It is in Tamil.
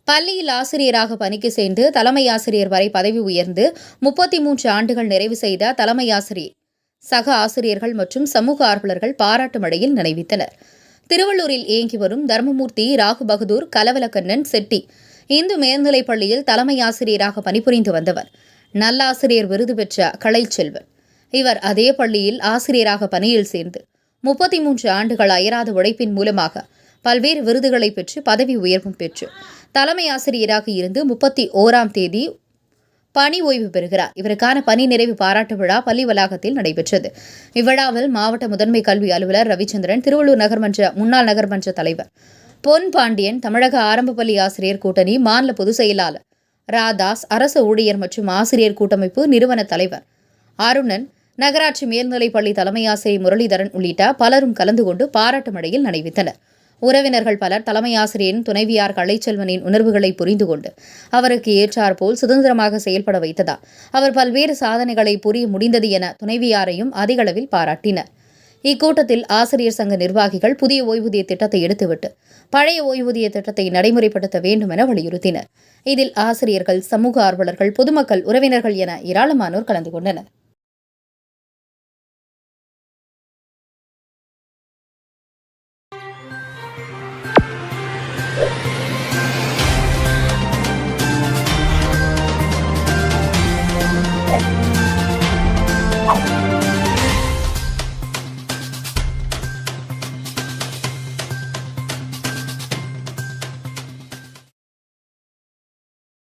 பள்ளியில் ஆசிரியராக பணிக்கு சேர்ந்து தலைமை ஆசிரியர் வரை பதவி உயர்ந்து 33 ஆண்டுகள் நிறைவு செய்த தலைமை ஆசிரியர், சக ஆசிரியர்கள் மற்றும் சமூக ஆர்வலர்கள் பாராட்டு மழையில் நினைவித்தனர். திருவள்ளூரில் இயங்கி வரும் தர்மமூர்த்தி ராகு பகதூர் கலவலக்கண்ணன் செட்டி இந்து மேல்நிலைப் பள்ளியில் தலைமை ஆசிரியராக பணிபுரிந்து வந்தவர். நல்லாசிரியர் விருது பெற்ற கலைச்செல்வன். இவர் அதே பள்ளியில் ஆசிரியராக பணியில் சேர்ந்து 33 ஆண்டுகள் அயராத உழைப்பின் மூலமாக பல்வேறு விருதுகளை பெற்று பதவி உயர்வும் பெற்று தலைமை ஆசிரியராக இருந்து 31ஆம் தேதி பணி ஓய்வு பெறுகிறார். இவருக்கான பணி நிறைவு பாராட்டு விழா பள்ளி வளாகத்தில் நடைபெற்றது. இவ்விழாவில் மாவட்ட முதன்மை கல்வி அலுவலர் ரவிச்சந்திரன், திருவள்ளூர் நகர்மன்ற முன்னாள் நகர்மன்ற தலைவர் பொன் பாண்டியன், தமிழக ஆரம்ப பள்ளி ஆசிரியர் கூட்டணி மாநில பொதுச் செயலாளர் ராதாஸ், அரசு ஊழியர் மற்றும் ஆசிரியர் கூட்டமைப்பு நிறுவன தலைவர் அருணன், நகராட்சி மேல்நிலைப் பள்ளி தலைமை ஆசிரியர் முரளிதரன் உள்ளிட்ட பலரும் கலந்து கொண்டு பாராட்டு மழையில் நனைவித்தனர். உறவினர்கள் பலர் தலைமை ஆசிரியரின் துணைவியார் கலைச்செல்வனின் உணர்வுகளை புரிந்து கொண்டு அவருக்கு ஏற்றாற்போல் சுதந்திரமாக செயல்பட வைத்ததால் அவர் பல்வேறு சாதனைகளை புரிய முடிந்தது என துணைவியாரையும் அதிகளவில் பாராட்டினர். இக்கூட்டத்தில் ஆசிரியர் சங்க நிர்வாகிகள் புதிய ஓய்வூதிய திட்டத்தை எடுத்துவிட்டு பழைய ஓய்வூதிய திட்டத்தை நடைமுறைப்படுத்த வேண்டும் என வலியுறுத்தினர். இதில் ஆசிரியர்கள், சமூக ஆர்வலர்கள், பொதுமக்கள், உறவினர்கள் என ஏராளமானோர் கலந்து கொண்டனர்.